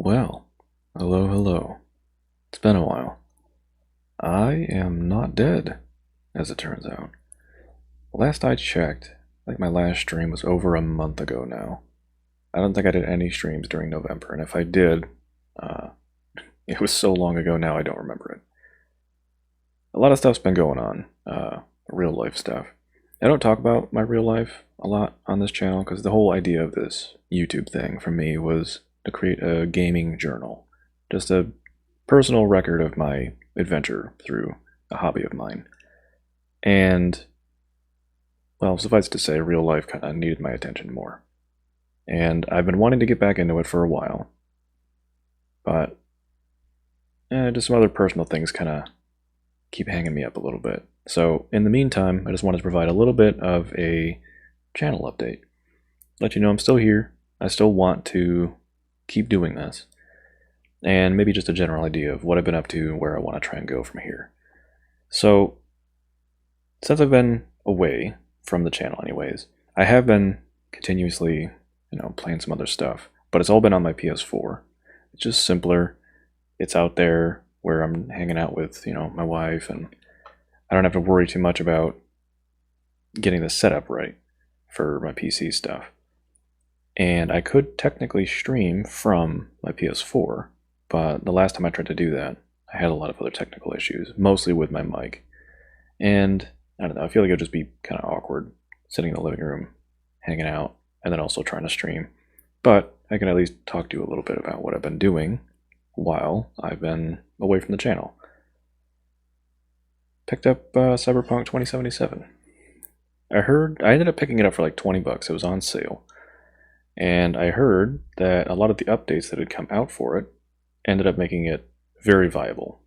Well, hello. It's been a while. I am not dead, as it turns out. Last I checked, my last stream was over a month ago now. I don't think I did any streams during November, and if I did, uh, it was so long ago now I don't remember it. A lot of stuff's been going on, real life stuff. I don't talk about my real life a lot on this channel because the whole idea of this YouTube thing for me was to create a gaming journal. Just a personal record of my adventure through a hobby of mine. And, well, suffice to say, real life kind of needed my attention more. And I've been wanting to get back into it for a while. But, just some other personal things kind of keep hanging me up a little bit. So, in the meantime, I just wanted to provide a little bit of a channel update. Let you know I'm still here. I still want to keep doing this. And maybe just a general idea of what I've been up to and where I want to try and go from here. So, since I've been away from the channel anyways, I have been continuously, playing some other stuff, but it's all been on my PS4. It's just simpler. It's out there where I'm hanging out with, my wife, and I don't have to worry too much about getting the setup right for my PC stuff. And I could technically stream from my PS4, but the last time I tried to do that, I had a lot of other technical issues, mostly with my mic. And I don't know, I feel like it would just be kind of awkward sitting in the living room, hanging out, and then also trying to stream. But I can at least talk to you a little bit about what I've been doing while I've been away from the channel. Picked up Cyberpunk 2077. I ended up picking it up for like 20 bucks. It was on sale. And I heard that a lot of the updates that had come out for it ended up making it very viable.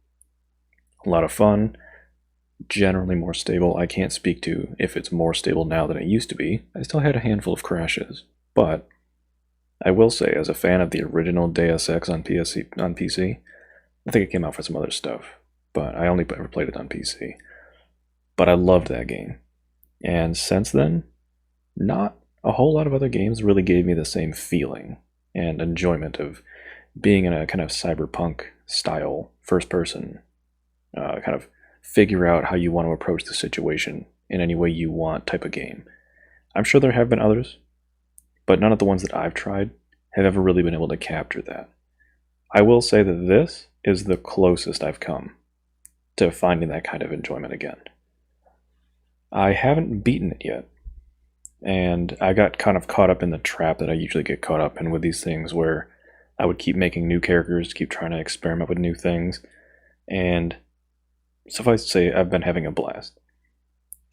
A lot of fun, generally more stable. I can't speak to if it's more stable now than it used to be. I still had a handful of crashes, but I will say, as a fan of the original Deus Ex on PC, I think it came out for some other stuff, but I only ever played it on PC. But I loved that game. And since then, not a whole lot of other games really gave me the same feeling and enjoyment of being in a kind of cyberpunk style, first person, kind of figure out how you want to approach the situation in any way you want type of game. I'm sure there have been others, but none of the ones that I've tried have ever really been able to capture that. I will say that this is the closest I've come to finding that kind of enjoyment again. I haven't beaten it yet, and I got kind of caught up in the trap that I usually get caught up in with these things, where I would keep making new characters, keep trying to experiment with new things, and suffice to say, I've been having a blast.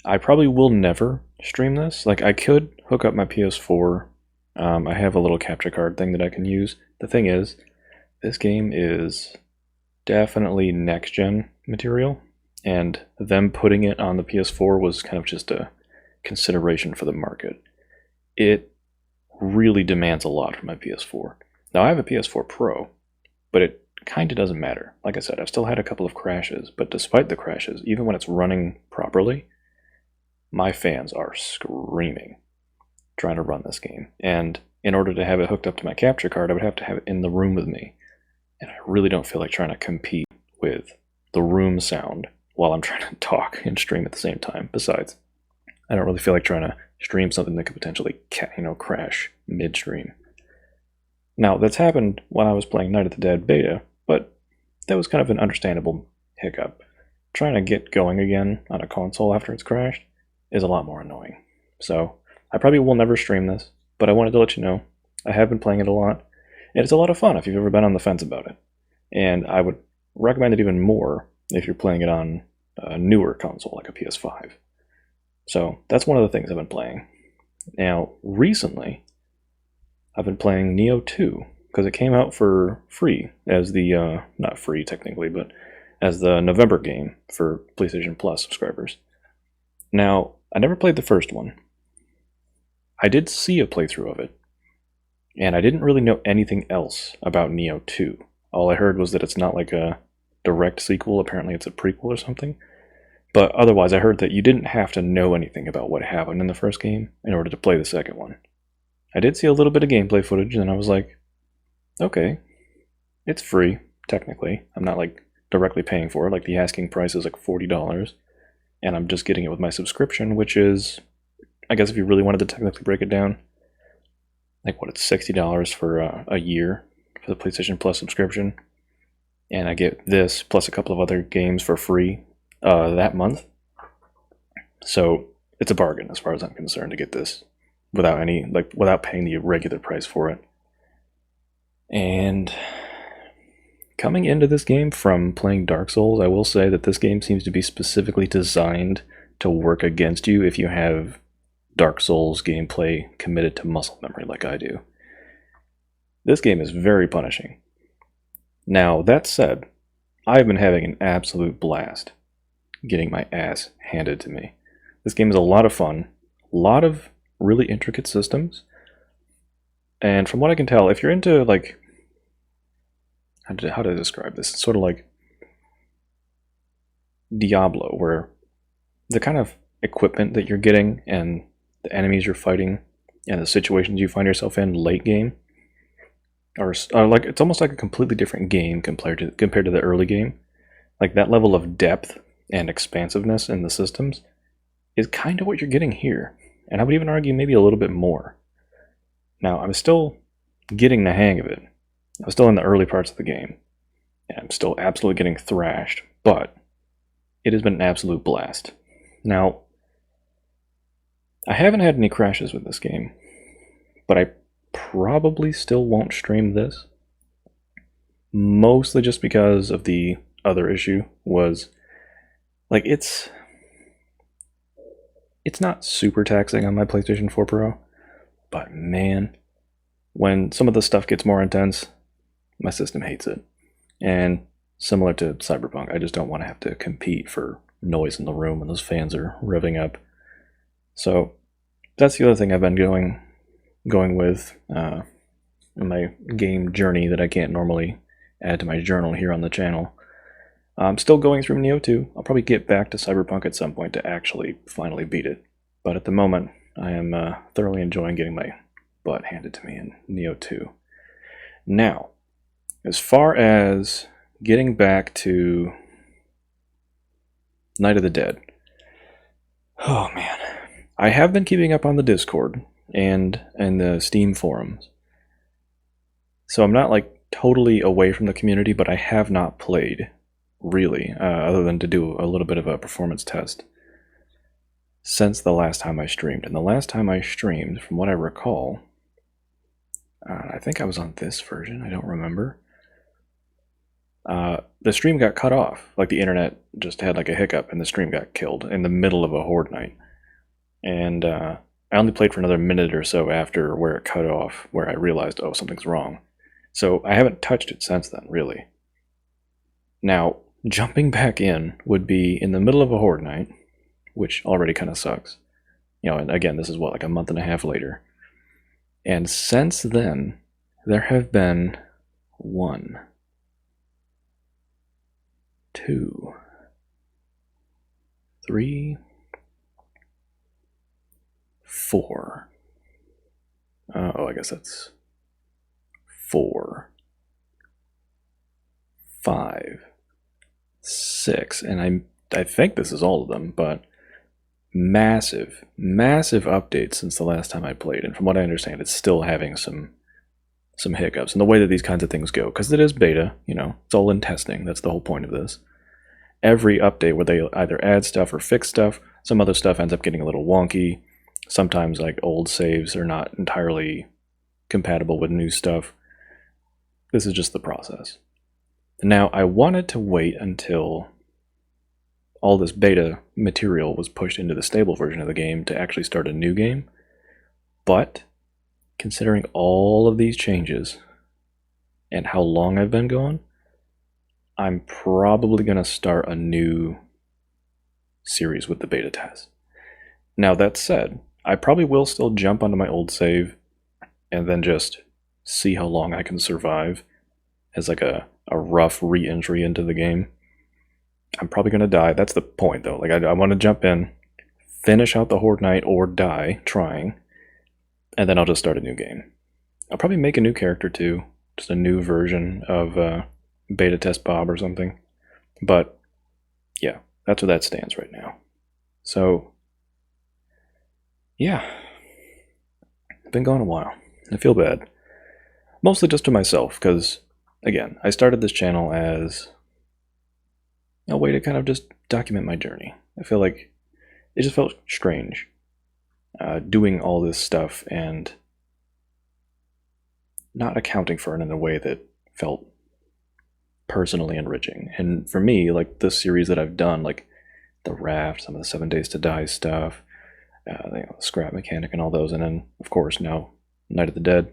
I probably will never stream this. Like, I could hook up my PS4. I have a little capture card thing that I can use. The thing is, this game is definitely next-gen material, and them putting it on the PS4 was kind of just a consideration for the market. It really demands a lot from my PS4. Now, I have a PS4 Pro, but it kind of doesn't matter. Like I said, I've still had a couple of crashes, but despite the crashes, even when it's running properly, my fans are screaming trying to run this game. And in order to have it hooked up to my capture card, I would have to have it in the room with me. And I really don't feel like trying to compete with the room sound while I'm trying to talk and stream at the same time. Besides, I don't really feel like trying to stream something that could potentially, crash midstream. Now, that's happened when I was playing Night of the Dead beta, but that was kind of an understandable hiccup. Trying to get going again on a console after it's crashed is a lot more annoying. So, I probably will never stream this, but I wanted to let you know I have been playing it a lot, and it's a lot of fun if you've ever been on the fence about it. And I would recommend it even more if you're playing it on a newer console like a PS5. So that's one of the things I've been playing. Now, recently, I've been playing Neo 2, because it came out for free as the, not free technically, but as the November game for PlayStation Plus subscribers. Now, I never played the first one. I did see a playthrough of it, and I didn't really know anything else about Neo 2. All I heard was that it's not like a direct sequel, apparently it's a prequel or something. But otherwise, I heard that you didn't have to know anything about what happened in the first game in order to play the second one. I did see a little bit of gameplay footage, and I was like, okay, It's free, technically. I'm not like directly paying for it. Like the asking price is like $40, and I'm just getting it with my subscription, which is, I guess if you really wanted to technically break it down, like what, it's $60 for a year for the PlayStation Plus subscription, and I get this plus a couple of other games for free that month. So it's a bargain as far as I'm concerned to get this without paying the regular price for it. And coming into this game from playing Dark Souls, I will say that this game seems to be specifically designed to work against you if you have Dark Souls gameplay committed to muscle memory like I do. This game is very punishing. Now, that said, I've been having an absolute blast getting my ass handed to me. This game is a lot of fun, a lot of really intricate systems, and from what I can tell, if you're into, like, how to describe this? It's sort of like Diablo, where the kind of equipment that you're getting and the enemies you're fighting and the situations you find yourself in late game are like, it's almost like a completely different game compared to the early game. Like that level of depth and expansiveness in the systems is kind of what you're getting here, and I would even argue maybe a little bit more. Now, I'm still getting the hang of it. I'm still in the early parts of the game, and I'm still absolutely getting thrashed, but it has been an absolute blast. Now, I haven't had any crashes with this game, but I probably still won't stream this, mostly just because of the other issue was, like, it's not super taxing on my PlayStation 4 Pro, but man, when some of the stuff gets more intense, my system hates it. And similar to Cyberpunk, I just don't want to have to compete for noise in the room when those fans are revving up. So that's the other thing I've been going with in my game journey that I can't normally add to my journal here on the channel. I'm still going through Neo 2. I'll probably get back to Cyberpunk at some point to actually finally beat it. But at the moment, I am thoroughly enjoying getting my butt handed to me in Neo 2. Now, as far as getting back to Night of the Dead, oh man, I have been keeping up on the Discord and the Steam forums. So I'm not like totally away from the community, but I have not played, really, other than to do a little bit of a performance test since the last time I streamed. And the last time I streamed, from what I recall, I think I was on this version, I don't remember. The stream got cut off. Like the internet just had like a hiccup and the stream got killed in the middle of a horde night. And I only played for another minute or so after where it cut off, where I realized, oh, something's wrong. So I haven't touched it since then, really. Now, jumping back in would be in the middle of a horde night, which already kind of sucks. You know, and again, this is what, like a month and a half later. And since then, there have been 1, 2, 3, 4. I guess that's 4, 5, 6, and I think this is all of them, but massive updates since the last time I played, and from what I understand, it's still having some hiccups in the way that these kinds of things go, because it is beta, you know, it's all in testing. That's the whole point of this. Every update where they either add stuff or fix stuff, some other stuff ends up getting a little wonky. Sometimes like old saves are not entirely compatible with new stuff. This is just the process. Now, I wanted to wait until all this beta material was pushed into the stable version of the game to actually start a new game, but considering all of these changes and how long I've been gone, I'm probably going to start a new series with the beta test. Now, that said, I probably will still jump onto my old save and then just see how long I can survive as like a rough re-entry into the game. I'm probably going to die. That's the point, though. Like, I want to jump in, finish out the Horde Night, or die trying, and then I'll just start a new game. I'll probably make a new character, too. just a new version of beta test Bob or something. But yeah, that's where that stands right now. So yeah, I've been gone a while. I feel bad. Mostly just to myself, because again, I started this channel as a way to kind of just document my journey. I feel like it just felt strange doing all this stuff and not accounting for it in a way that felt personally enriching. And for me, like the series that I've done, like the Raft, some of the 7 Days to Die stuff, the Scrap Mechanic and all those, and then of course now Night of the Dead,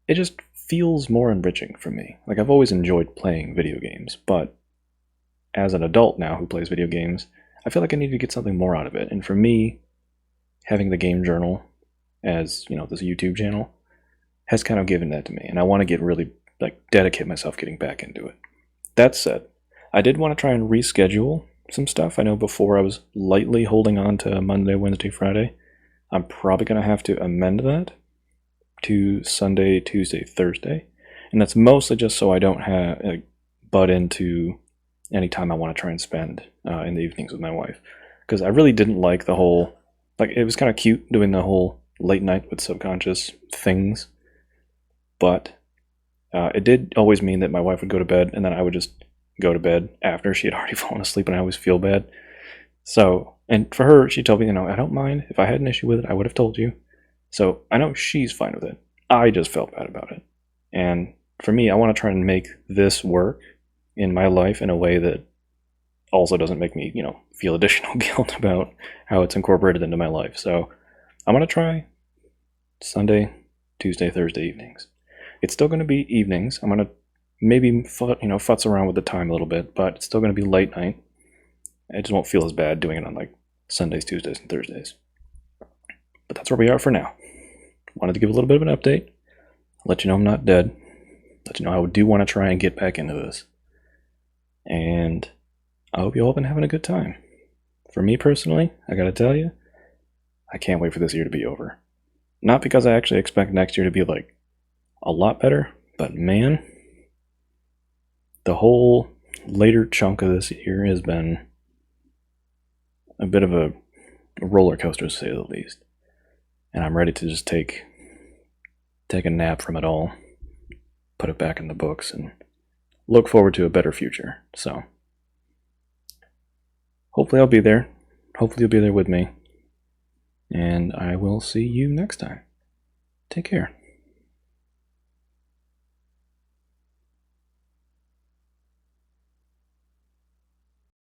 it just feels more enriching for me. Like I've always enjoyed playing video games, but as an adult now who plays video games, I feel like I need to get something more out of it. And for me, having the game journal as, this YouTube channel has kind of given that to me. And I want to get really, dedicate myself getting back into it. That said, I did want to try and reschedule some stuff. I know before I was lightly holding on to Monday, Wednesday, Friday. I'm probably going to have to amend that to Sunday, Tuesday, Thursday. And that's mostly just so I don't have butt into any time I want to try and spend in the evenings with my wife. Because I really didn't like the whole, it was kind of cute doing the whole late night with subconscious things. But it did always mean that my wife would go to bed and then I would just go to bed after she had already fallen asleep, and I always feel bad. So, and for her, she told me, I don't mind. If I had an issue with it, I would have told you. So I know she's fine with it. I just felt bad about it. And for me, I want to try and make this work in my life in a way that also doesn't make me, feel additional guilt about how it's incorporated into my life. So I'm going to try Sunday, Tuesday, Thursday evenings. It's still going to be evenings. I'm going to maybe futz around with the time a little bit, but it's still going to be late night. I just won't feel as bad doing it on Sundays, Tuesdays, and Thursdays. But that's where we are for now. Wanted to give a little bit of an update, let you know I'm not dead, let you know I do want to try and get back into this. And I hope you all been having a good time. For me personally, I gotta tell you, I can't wait for this year to be over. Not because I actually expect next year to be a lot better, but man, the whole later chunk of this year has been a bit of a roller coaster, to say the least. And I'm ready to just take a nap from it all, put it back in the books, and look forward to a better future. So hopefully I'll be there. Hopefully you'll be there with me. And I will see you next time. Take care.